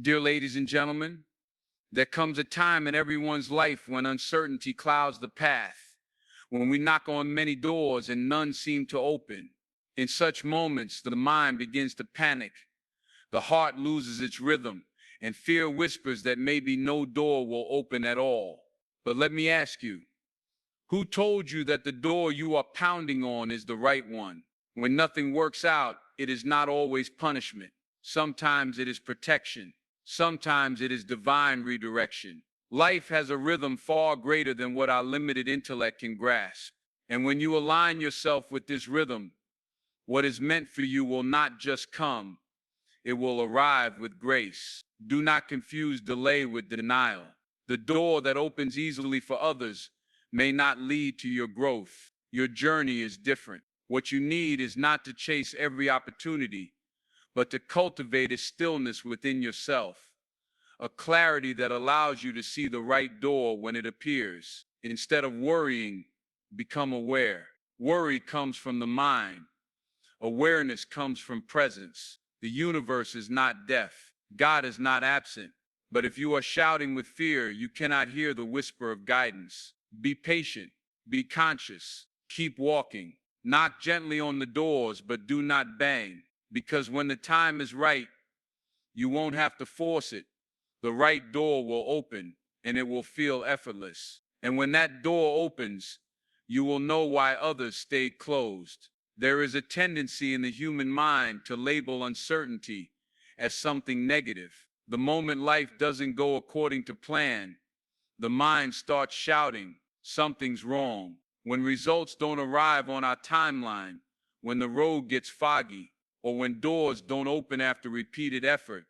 Dear ladies and gentlemen, there comes a time in everyone's life when uncertainty clouds the path, when we knock on many doors and none seem to open. In such moments, the mind begins to panic, the heart loses its rhythm, and fear whispers that maybe no door will open at all. But let me ask you, who told you that the door you are pounding on is the right one? When nothing works out, it is not always punishment. Sometimes it is protection. Sometimes it is divine redirection. Life has a rhythm far greater than what our limited intellect can grasp. And when you align yourself with this rhythm, what is meant for you will not just come, it will arrive with grace. Do not confuse delay with denial. The door that opens easily for others may not lead to your growth. Your journey is different. What you need is not to chase every opportunity, but to cultivate a stillness within yourself, a clarity that allows you to see the right door when it appears. Instead of worrying, become aware. Worry comes from the mind. Awareness comes from presence. The universe is not deaf. God is not absent. But if you are shouting with fear, you cannot hear the whisper of guidance. Be patient. Be conscious. Keep walking. Knock gently on the doors, but do not bang. Because when the time is right, you won't have to force it. The right door will open, and it will feel effortless. And when that door opens, you will know why others stayed closed. There is a tendency in the human mind to label uncertainty as something negative. The moment life doesn't go according to plan, the mind starts shouting, something's wrong. When results don't arrive on our timeline, when the road gets foggy, or when doors don't open after repeated effort,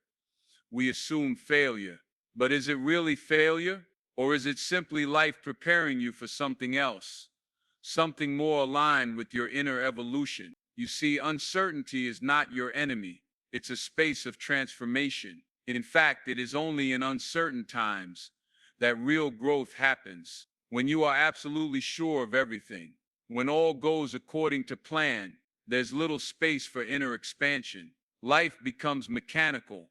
we assume failure. But is it really failure? Or is it simply life preparing you for something else? Something more aligned with your inner evolution? You see, uncertainty is not your enemy. It's a space of transformation. In fact, it is only in uncertain times that real growth happens. When you are absolutely sure of everything, when all goes according to plan, there's little space for inner expansion. Life becomes mechanical,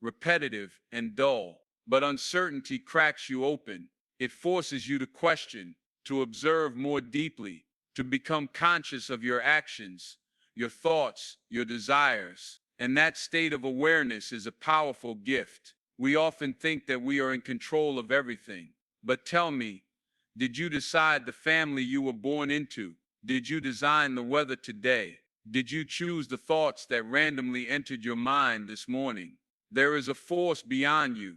repetitive, and dull. But uncertainty cracks you open. It forces you to question, to observe more deeply, to become conscious of your actions, your thoughts, your desires. And that state of awareness is a powerful gift. We often think that we are in control of everything. But tell me, did you decide the family you were born into? Did you design the weather today? Did you choose the thoughts that randomly entered your mind this morning? There is a force beyond you,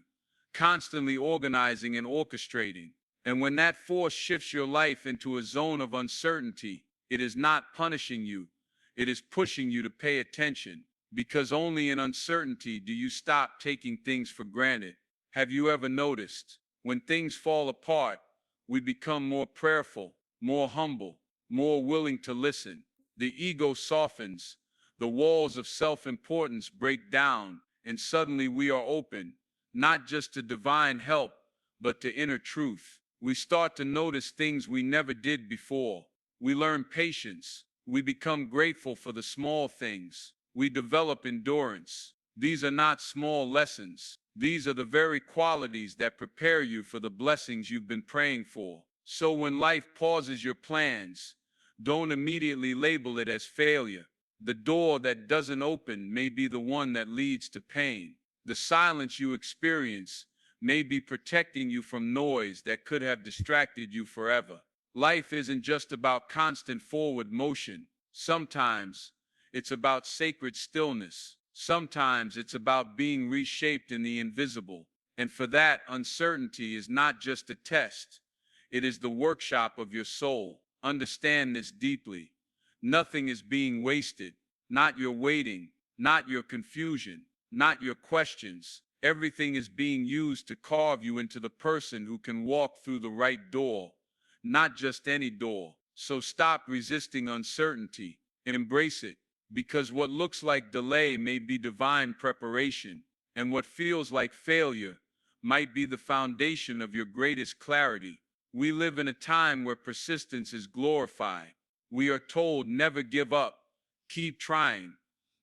constantly organizing and orchestrating. And when that force shifts your life into a zone of uncertainty, it is not punishing you, it is pushing you to pay attention. Because only in uncertainty do you stop taking things for granted. Have you ever noticed, when things fall apart, we become more prayerful, more humble, more willing to listen. The ego softens, the walls of self-importance break down, and suddenly we are open, not just to divine help, but to inner truth. We start to notice things we never did before. We learn patience. We become grateful for the small things. We develop endurance. These are not small lessons. These are the very qualities that prepare you for the blessings you've been praying for. So when life pauses your plans, don't immediately label it as failure. The door that doesn't open may be the one that leads to pain. The silence you experience may be protecting you from noise that could have distracted you forever. Life isn't just about constant forward motion. Sometimes it's about sacred stillness. Sometimes it's about being reshaped in the invisible. And for that, uncertainty is not just a test. It is the workshop of your soul. Understand this deeply. Nothing is being wasted. Not your waiting, not your confusion, not your questions. Everything is being used to carve you into the person who can walk through the right door, not just any door. So stop resisting uncertainty and embrace it. Because what looks like delay may be divine preparation, and what feels like failure might be the foundation of your greatest clarity. We live in a time where persistence is glorified. We are told never give up, keep trying,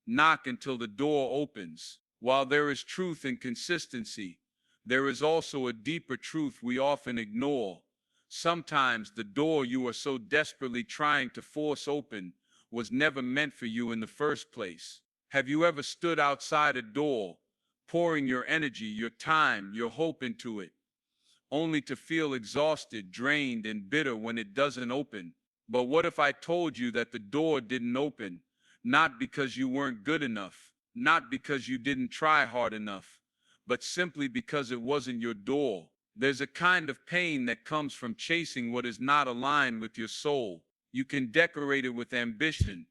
knock until the door opens. While there is truth in consistency, there is also a deeper truth we often ignore. Sometimes the door you are so desperately trying to force open was never meant for you in the first place. Have you ever stood outside a door, pouring your energy, your time, your hope into it, only to feel exhausted, drained, and bitter when it doesn't open? But what if I told you that the door didn't open, not because you weren't good enough, not because you didn't try hard enough, but simply because it wasn't your door? There's a kind of pain that comes from chasing what is not aligned with your soul. You can decorate it with ambition,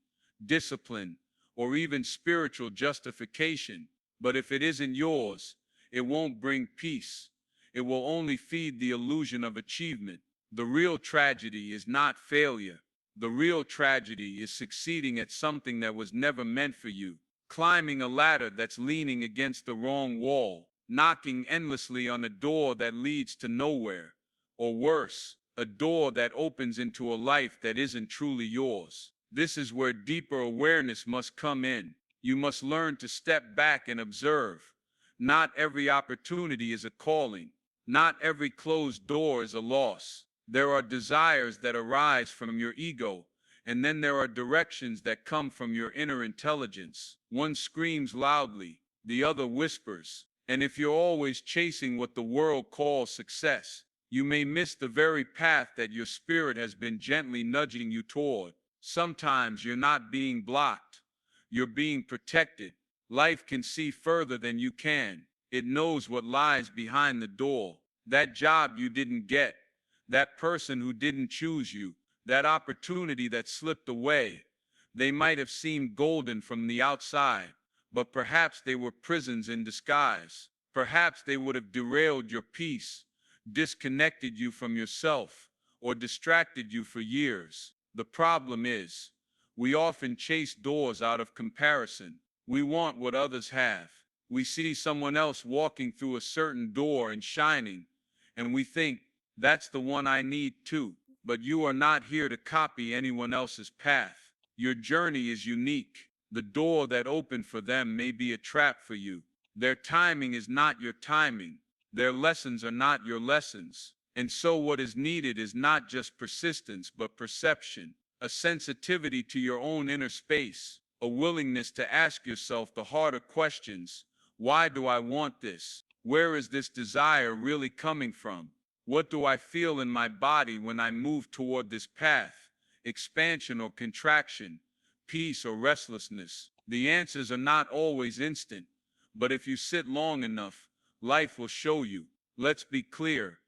discipline, or even spiritual justification, but if it isn't yours, it won't bring peace. It will only feed the illusion of achievement. The real tragedy is not failure. The real tragedy is succeeding at something that was never meant for you, climbing a ladder that's leaning against the wrong wall, knocking endlessly on a door that leads to nowhere, or worse, a door that opens into a life that isn't truly yours. This is where deeper awareness must come in. You must learn to step back and observe. Not every opportunity is a calling. Not every closed door is a loss. There are desires that arise from your ego, and then there are directions that come from your inner intelligence. One screams loudly, the other whispers. And if you're always chasing what the world calls success, you may miss the very path that your spirit has been gently nudging you toward. Sometimes you're not being blocked, you're being protected. Life can see further than you can. It knows what lies behind the door. That job you didn't get, that person who didn't choose you, that opportunity that slipped away. They might have seemed golden from the outside, but perhaps they were prisons in disguise. Perhaps they would have derailed your peace, disconnected you from yourself, or distracted you for years. The problem is, we often chase doors out of comparison. We want what others have. We see someone else walking through a certain door and shining, and we think, that's the one I need too. But you are not here to copy anyone else's path. Your journey is unique. The door that opened for them may be a trap for you. Their timing is not your timing. Their lessons are not your lessons. And so what is needed is not just persistence, but perception, a sensitivity to your own inner space, a willingness to ask yourself the harder questions. Why do I want this? Where is this desire really coming from? What do I feel in my body when I move toward this path? Expansion or contraction? Peace or restlessness? The answers are not always instant, but if you sit long enough, life will show you. Let's be clear.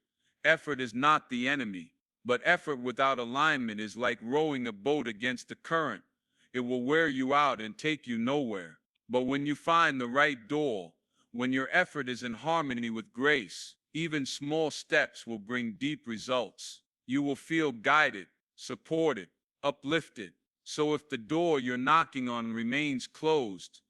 Effort is not the enemy, but effort without alignment is like rowing a boat against the current. It will wear you out and take you nowhere. But when you find the right door, when your effort is in harmony with grace, even small steps will bring deep results. You will feel guided, supported, uplifted. So if the door you're knocking on remains closed,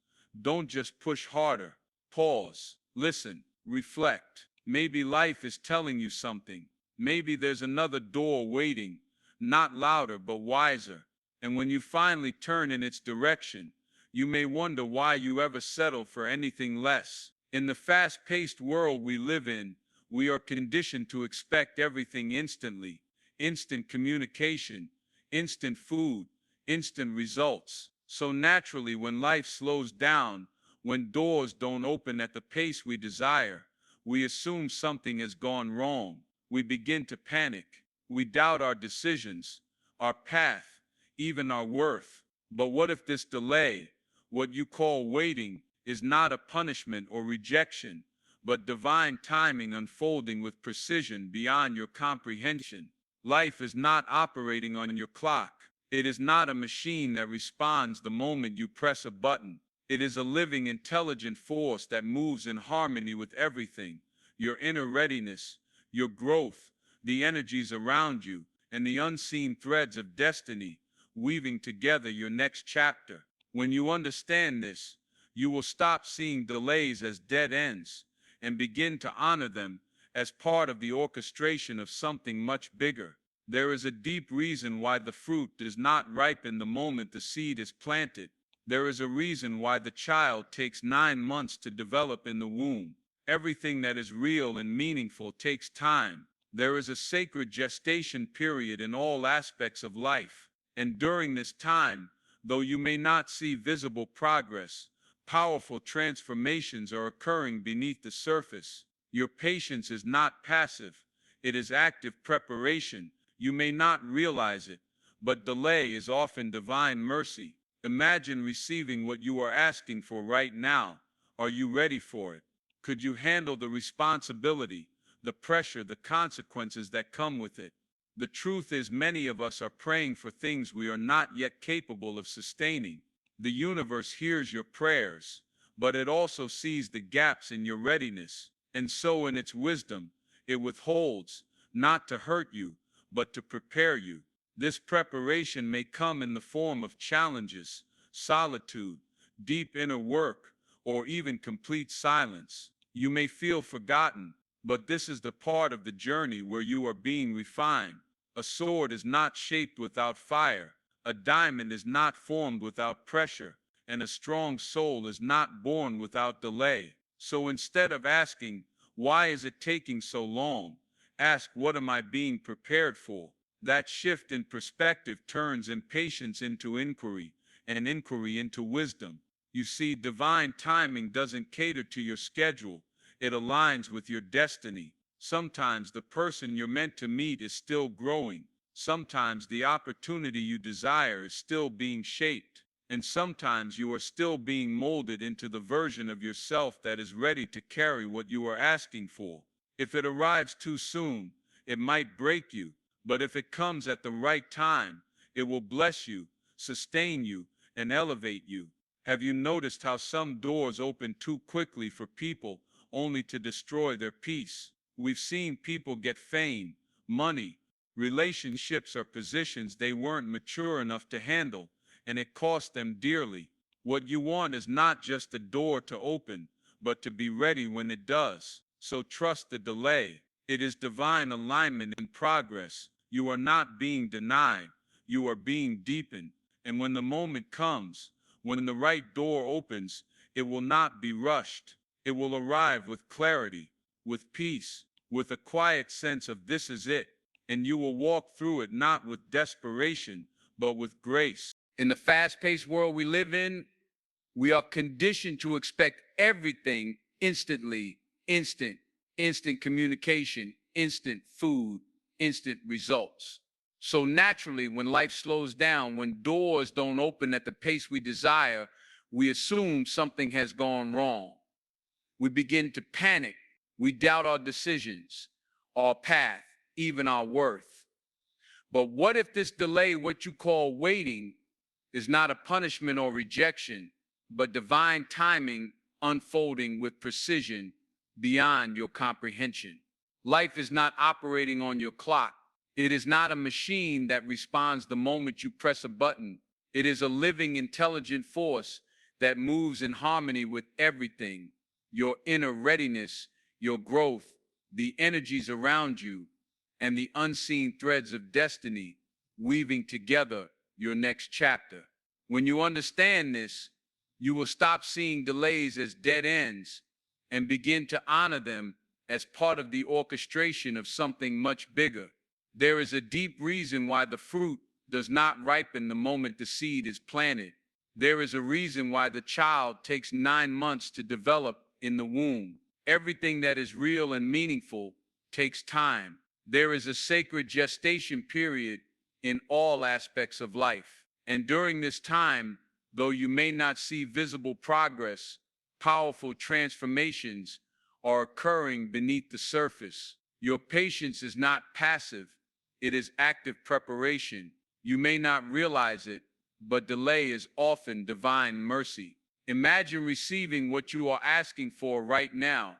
don't just push harder. Pause, listen, reflect. Maybe life is telling you something. Maybe there's another door waiting, not louder but wiser. And when you finally turn in its direction, you may wonder why you ever settled for anything less. In the fast-paced world we live in, we are conditioned to expect everything instantly. Instant communication, instant food, instant results. So naturally, when life slows down, when doors don't open at the pace we desire, we assume something has gone wrong. We begin to panic. We doubt our decisions, our path, even our worth. But what if this delay, what you call waiting, is not a punishment or rejection, but divine timing unfolding with precision beyond your comprehension? Life is not operating on your clock. It is not a machine that responds the moment you press a button. It is a living, intelligent force that moves in harmony with everything. Your inner readiness, your growth, the energies around you, and the unseen threads of destiny weaving together your next chapter. When you understand this, you will stop seeing delays as dead ends and begin to honor them as part of the orchestration of something much bigger. There is a deep reason why the fruit does not ripen the moment the seed is planted. There is a reason why the child takes 9 months to develop in the womb. Everything that is real and meaningful takes time. There is a sacred gestation period in all aspects of life. And during this time, though you may not see visible progress, powerful transformations are occurring beneath the surface. Your patience is not passive, it is active preparation. You may not realize it, but delay is often divine mercy. Imagine receiving what you are asking for right now. Are you ready for it? Could you handle the responsibility, the pressure, the consequences that come with it? The truth is, many of us are praying for things we are not yet capable of sustaining. The universe hears your prayers, but it also sees the gaps in your readiness. And so, in its wisdom, it withholds, not to hurt you, but to prepare you. This preparation may come in the form of challenges, solitude, deep inner work, or even complete silence. You may feel forgotten, but this is the part of the journey where you are being refined. A sword is not shaped without fire, a diamond is not formed without pressure, and a strong soul is not born without delay. So instead of asking, why is it taking so long? Ask, what am I being prepared for? That shift in perspective turns impatience into inquiry, and inquiry into wisdom. You see, divine timing doesn't cater to your schedule, it aligns with your destiny. Sometimes the person you're meant to meet is still growing. Sometimes the opportunity you desire is still being shaped. And sometimes you are still being molded into the version of yourself that is ready to carry what you are asking for. If it arrives too soon, it might break you, but if it comes at the right time, it will bless you, sustain you, and elevate you. Have you noticed how some doors open too quickly for people only to destroy their peace? We've seen people get fame, money, relationships, or positions they weren't mature enough to handle, and it cost them dearly. What you want is not just a door to open, but to be ready when it does. So trust the delay. It is divine alignment in progress. You are not being denied, you are being deepened. And when the moment comes, when the right door opens, it will not be rushed. It will arrive with clarity, with peace, with a quiet sense of this is it. And you will walk through it not with desperation, but with grace. In the fast-paced world we live in, we are conditioned to expect everything instantly, instant communication, instant food, instant results. So naturally, when life slows down, when doors don't open at the pace we desire, we assume something has gone wrong. We begin to panic. We doubt our decisions, our path, even our worth. But what if this delay, what you call waiting, is not a punishment or rejection, but divine timing unfolding with precision beyond your comprehension? Life is not operating on your clock. It is not a machine that responds the moment you press a button. It is a living, intelligent force that moves in harmony with everything: your inner readiness, your growth, the energies around you, and the unseen threads of destiny weaving together your next chapter. When you understand this, you will stop seeing delays as dead ends and begin to honor them as part of the orchestration of something much bigger. There is a deep reason why the fruit does not ripen the moment the seed is planted. There is a reason why the child takes 9 months to develop in the womb. Everything that is real and meaningful takes time. There is a sacred gestation period in all aspects of life. And during this time, though you may not see visible progress, powerful transformations are occurring beneath the surface. Your patience is not passive, it is active preparation. You may not realize it, but delay is often divine mercy. Imagine receiving what you are asking for right now.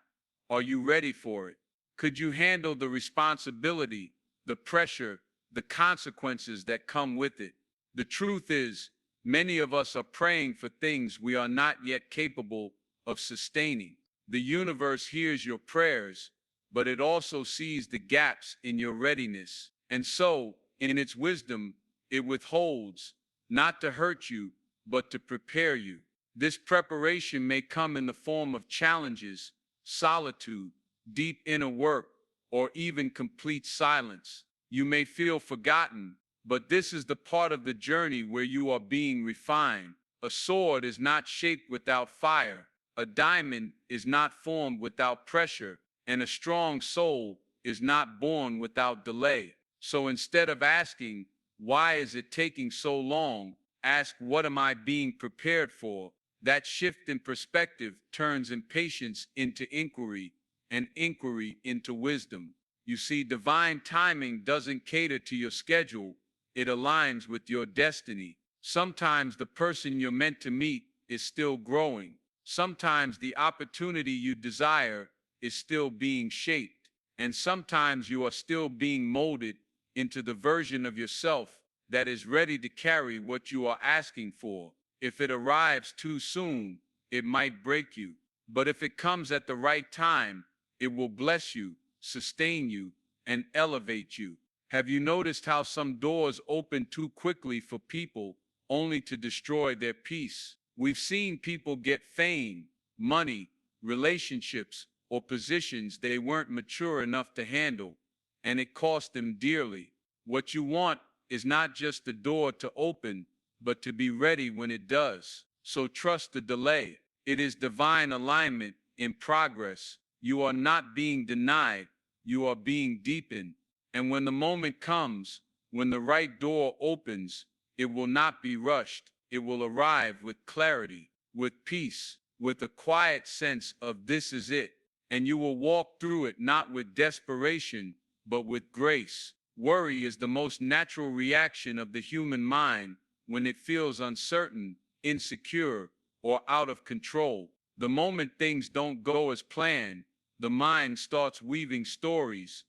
Are you ready for it? Could you handle the responsibility, the pressure, the consequences that come with it? The truth is, many of us are praying for things we are not yet capable of sustaining. The universe hears your prayers, but it also sees the gaps in your readiness. And so, in its wisdom, it withholds, not to hurt you, but to prepare you. This preparation may come in the form of challenges, solitude, deep inner work, or even complete silence. You may feel forgotten, but this is the part of the journey where you are being refined. A sword is not shaped without fire, a diamond is not formed without pressure, and a strong soul is not born without delay. So instead of asking, why is it taking so long? Ask, what am I being prepared for? That shift in perspective turns impatience into inquiry and inquiry into wisdom. You see, divine timing doesn't cater to your schedule, it aligns with your destiny. Sometimes the person you're meant to meet is still growing. Sometimes the opportunity you desire is still being shaped. And sometimes you are still being molded into the version of yourself that is ready to carry what you are asking for. If it arrives too soon, it might break you. But if it comes at the right time, it will bless you, sustain you, and elevate you. Have you noticed how some doors open too quickly for people only to destroy their peace? We've seen people get fame, money, relationships, or positions they weren't mature enough to handle, and it cost them dearly. What you want is not just the door to open, but to be ready when it does. So trust the delay. It is divine alignment in progress. You are not being denied, you are being deepened. And when the moment comes, when the right door opens, it will not be rushed. It will arrive with clarity, with peace, with a quiet sense of this is it. And you will walk through it not with desperation, but with grace. Worry is the most natural reaction of the human mind when it feels uncertain, insecure, or out of control. The moment things don't go as planned, the mind starts weaving stories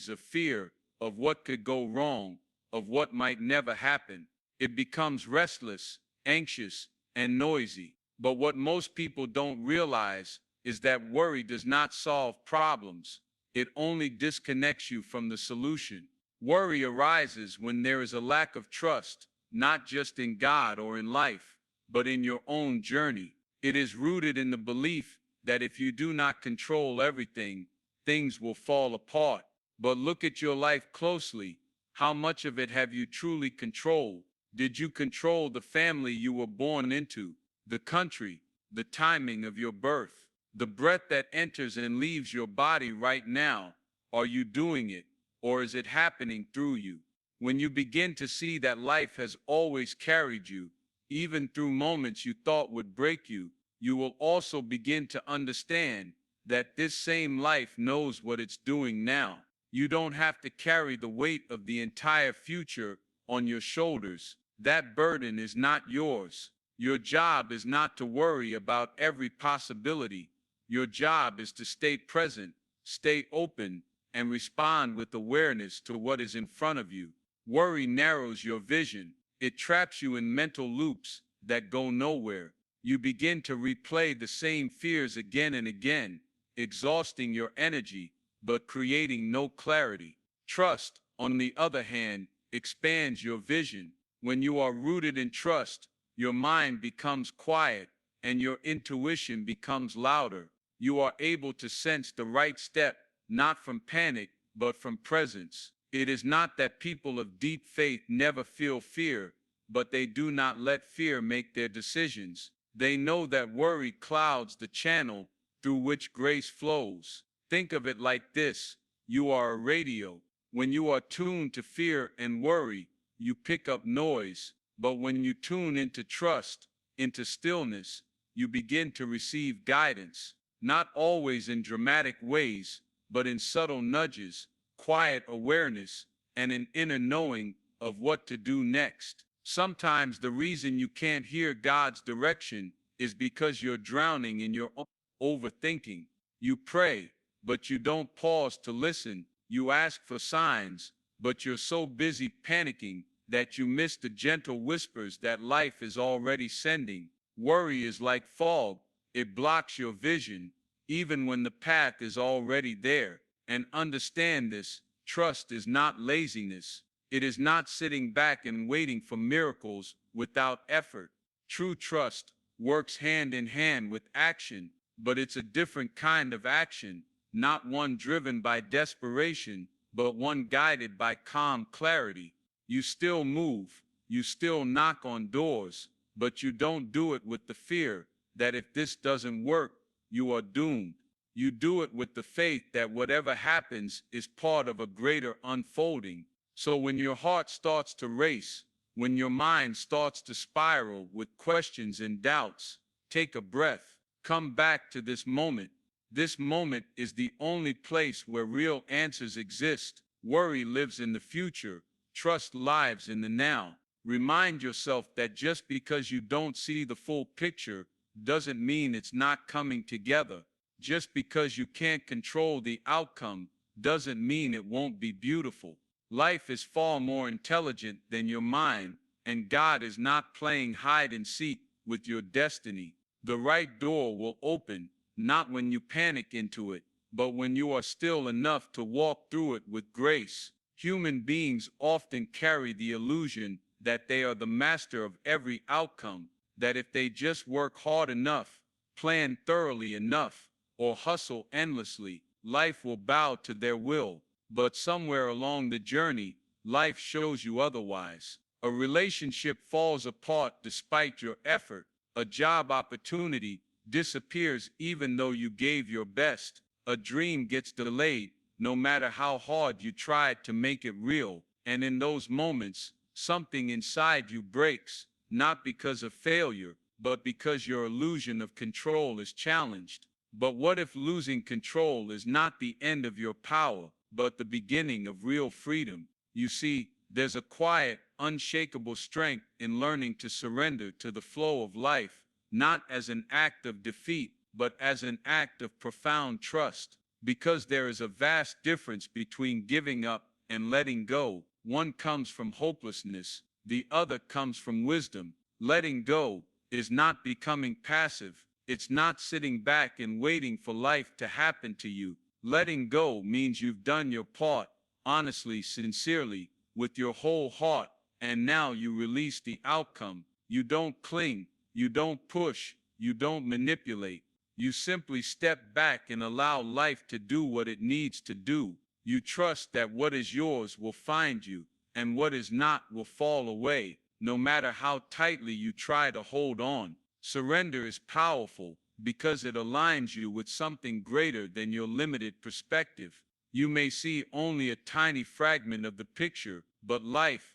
of fear, of what could go wrong, of what might never happen. It becomes restless, anxious, and noisy. But what most people don't realize is that worry does not solve problems. It only disconnects you from the solution. Worry arises when there is a lack of trust, not just in God or in life, but in your own journey. It is rooted in the belief that if you do not control everything, things will fall apart. But look at your life closely. How much of it have you truly controlled? Did you control the family you were born into, the country, the timing of your birth, the breath that enters and leaves your body right now? Are you doing it, or is it happening through you? When you begin to see that life has always carried you, even through moments you thought would break you, you will also begin to understand that this same life knows what it's doing now. You don't have to carry the weight of the entire future on your shoulders. That burden is not yours. Your job is not to worry about every possibility. Your job is to stay present, stay open, and respond with awareness to what is in front of you. Worry narrows your vision. It traps you in mental loops that go nowhere. You begin to replay the same fears again and again, exhausting your energy, but creating no clarity. Trust, on the other hand, expands your vision. When you are rooted in trust, your mind becomes quiet and your intuition becomes louder. You are able to sense the right step, not from panic, but from presence. It is not that people of deep faith never feel fear, but they do not let fear make their decisions. They know that worry clouds the channel through which grace flows. Think of it like this: you are a radio. When you are tuned to fear and worry, you pick up noise. But when you tune into trust, into stillness, you begin to receive guidance. Not always in dramatic ways, but in subtle nudges, quiet awareness, and an inner knowing of what to do next. Sometimes the reason you can't hear God's direction is because you're drowning in your own overthinking. You pray, but you don't pause to listen. You ask for signs, but you're so busy panicking that you miss the gentle whispers that life is already sending. Worry is like fog. It blocks your vision, even when the path is already there. And understand this: trust is not laziness. It is not sitting back and waiting for miracles without effort. True trust works hand in hand with action, but it's a different kind of action, not one driven by desperation, but one guided by calm clarity. You still move, you still knock on doors, but you don't do it with the fear that if this doesn't work, you are doomed. You do it with the faith that whatever happens is part of a greater unfolding. So when your heart starts to race, when your mind starts to spiral with questions and doubts, take a breath. Come back to this moment. This moment is the only place where real answers exist. Worry lives in the future. Trust lives in the now. Remind yourself that just because you don't see the full picture doesn't mean it's not coming together. Just because you can't control the outcome doesn't mean it won't be beautiful. Life is far more intelligent than your mind, and God is not playing hide and seek with your destiny. The right door will open, not when you panic into it, but when you are still enough to walk through it with grace. Human beings often carry the illusion that they are the master of every outcome, that if they just work hard enough, plan thoroughly enough, or hustle endlessly, life will bow to their will. But somewhere along the journey, life shows you otherwise. A relationship falls apart despite your effort. A job opportunity disappears even though you gave your best. A dream gets delayed no matter how hard you tried to make it real. And in those moments, something inside you breaks, not because of failure, but because your illusion of control is challenged. But what if losing control is not the end of your power, but the beginning of real freedom? You see, there's a quiet, unshakable strength in learning to surrender to the flow of life, not as an act of defeat, but as an act of profound trust. Because there is a vast difference between giving up and letting go. One comes from hopelessness, the other comes from wisdom. Letting go is not becoming passive. It's not sitting back and waiting for life to happen to you. Letting go means you've done your part, honestly, sincerely, with your whole heart, and now you release the outcome. You don't cling, you don't push, you don't manipulate. You simply step back and allow life to do what it needs to do. You trust that what is yours will find you, and what is not will fall away, no matter how tightly you try to hold on. Surrender is powerful because it aligns you with something greater than your limited perspective. You may see only a tiny fragment of the picture, but life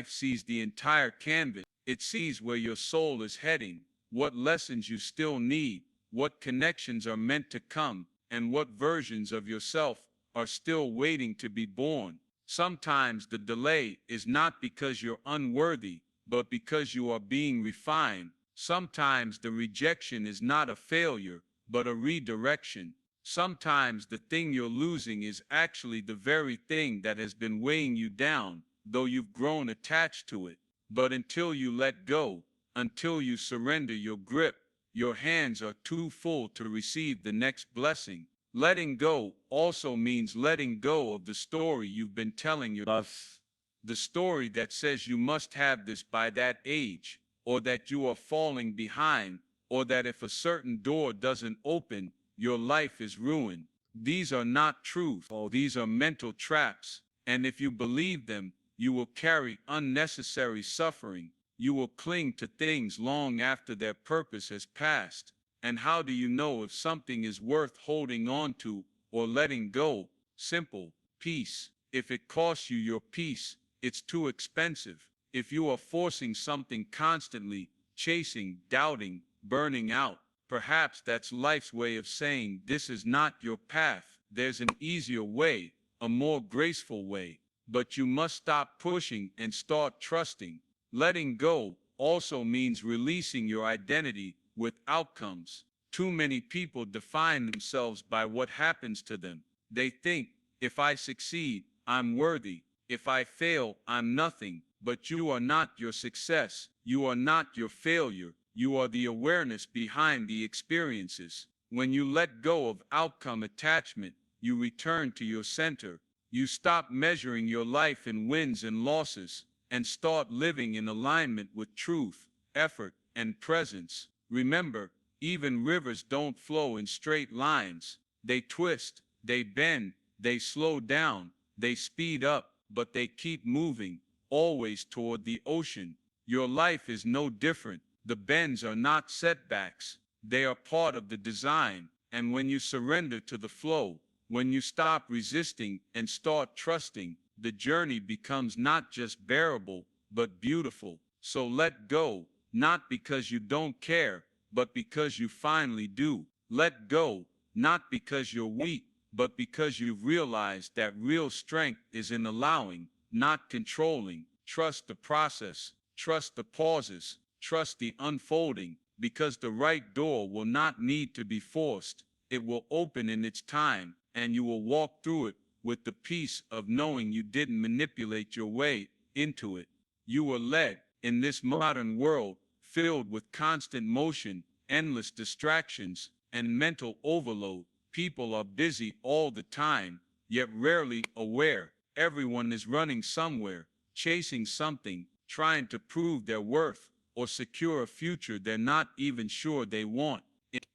sees the entire canvas. It sees where your soul is heading, what lessons you still need, what connections are meant to come, and what versions of yourself are still waiting to be born. Sometimes the delay is not because you're unworthy, but because you are being refined. Sometimes the rejection is not a failure, but a redirection. Sometimes the thing you're losing is actually the very thing that has been weighing you down, though you've grown attached to it. But until you let go, until you surrender your grip, your hands are too full to receive the next blessing. Letting go also means letting go of the story you've been telling yourself. The story that says you must have this by that age, or that you are falling behind, or that if a certain door doesn't open, your life is ruined. These are not truth, these are mental traps, and if you believe them, you will carry unnecessary suffering. You will cling to things long after their purpose has passed. And how do you know if something is worth holding on to or letting go? Simple: peace. If it costs you your peace, it's too expensive. If you are forcing something constantly, chasing, doubting, burning out, perhaps that's life's way of saying this is not your path. There's an easier way, a more graceful way. But you must stop pushing and start trusting. Letting go also means releasing your identity with outcomes. Too many people define themselves by what happens to them. They think, if I succeed, I'm worthy. If I fail, I'm nothing. But you are not your success. You are not your failure. You are the awareness behind the experiences. When you let go of outcome attachment, you return to your center. You stop measuring your life in wins and losses, and start living in alignment with truth, effort, and presence. Remember, even rivers don't flow in straight lines. They twist, they bend, they slow down, they speed up, but they keep moving, always toward the ocean. Your life is no different. The bends are not setbacks. They are part of the design. And when you surrender to the flow, when you stop resisting and start trusting, the journey becomes not just bearable, but beautiful. So let go, not because you don't care, but because you finally do. Let go, not because you're weak, but because you've realized that real strength is in allowing, not controlling. Trust the process, trust the pauses, trust the unfolding, because the right door will not need to be forced. It will open in its time, and you will walk through it with the peace of knowing you didn't manipulate your way into it. You were led. In this modern world, filled with constant motion, endless distractions, and mental overload, people are busy all the time, yet rarely aware. Everyone is running somewhere, chasing something, trying to prove their worth, or secure a future they're not even sure they want.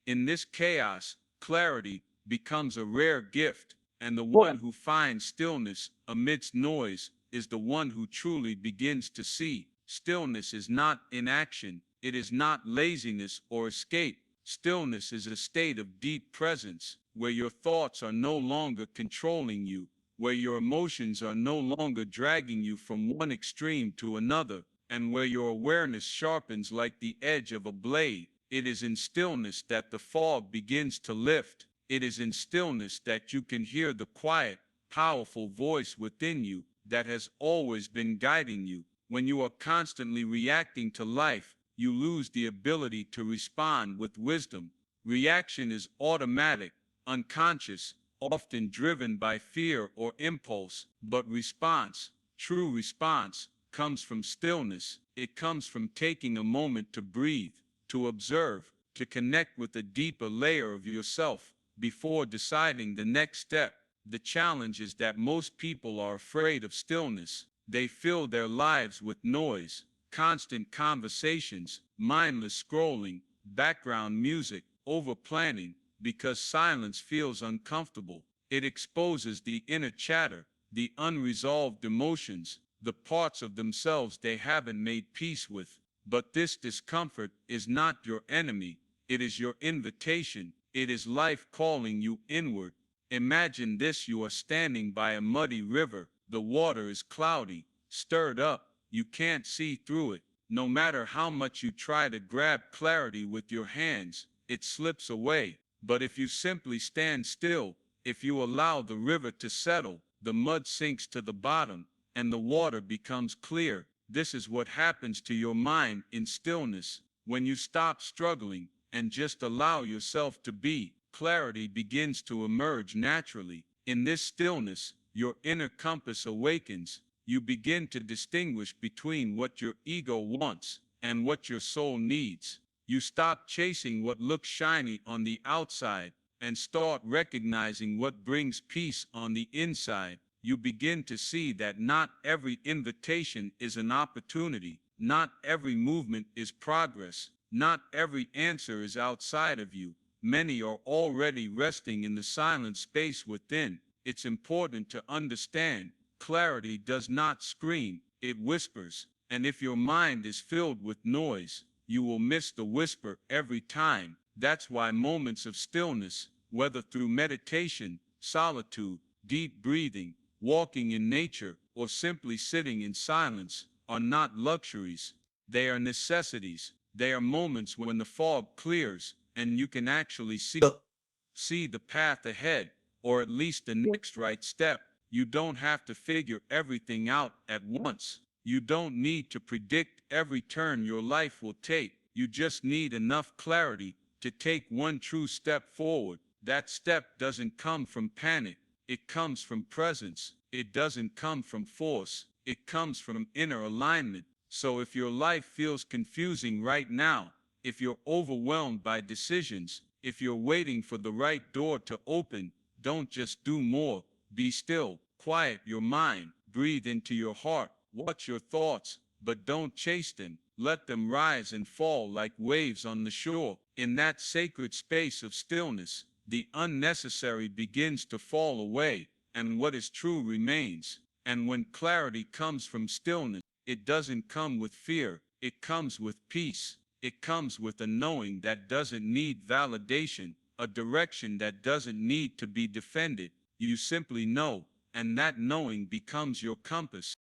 In this chaos, clarity becomes a rare gift, and the one who finds stillness amidst noise is the one who truly begins to see. Stillness is not inaction, it is not laziness or escape. Stillness is a state of deep presence, where your thoughts are no longer controlling you, where your emotions are no longer dragging you from one extreme to another, and where your awareness sharpens like the edge of a blade. It is in stillness that the fog begins to lift. It is in stillness that you can hear the quiet, powerful voice within you that has always been guiding you. When you are constantly reacting to life, you lose the ability to respond with wisdom. Reaction is automatic, unconscious, often driven by fear or impulse, but response, true response, comes from stillness. It comes from taking a moment to breathe, to observe, to connect with a deeper layer of yourself before deciding the next step. The challenge is that most people are afraid of stillness. They fill their lives with noise, constant conversations, mindless scrolling, background music, over-planning, because silence feels uncomfortable. It exposes the inner chatter, the unresolved emotions, the parts of themselves they haven't made peace with. But this discomfort is not your enemy. It is your invitation. It is life calling you inward. Imagine this: you are standing by a muddy river. The water is cloudy, stirred up. You can't see through it. No matter how much you try to grab clarity with your hands, it slips away. But if you simply stand still, if you allow the river to settle, the mud sinks to the bottom, and the water becomes clear. This is what happens to your mind in stillness. When you stop struggling and just allow yourself to be, clarity begins to emerge naturally. In this stillness, your inner compass awakens. You begin to distinguish between what your ego wants and what your soul needs. You stop chasing what looks shiny on the outside and start recognizing what brings peace on the inside. You begin to see that not every invitation is an opportunity, not every movement is progress, not every answer is outside of you. Many are already resting in the silent space within. It's important to understand, clarity does not scream, it whispers. And if your mind is filled with noise, you will miss the whisper every time. That's why moments of stillness, whether through meditation, solitude, deep breathing, walking in nature, or simply sitting in silence, are not luxuries. They are necessities. They are moments when the fog clears and you can actually see the path ahead, or at least the next right step. You don't have to figure everything out at once. You don't need to predict every turn your life will take. You just need enough clarity to take one true step forward. That step doesn't come from panic. It comes from presence. It doesn't come from force. It comes from inner alignment. So if your life feels confusing right now, if you're overwhelmed by decisions, if you're waiting for the right door to open, don't just do more. Be still. Quiet your mind. Breathe into your heart. Watch your thoughts, but don't chase them. Let them rise and fall like waves on the shore. In that sacred space of stillness, the unnecessary begins to fall away, and what is true remains. And when clarity comes from stillness, it doesn't come with fear, it comes with peace. It comes with a knowing that doesn't need validation, a direction that doesn't need to be defended. You simply know, and that knowing becomes your compass.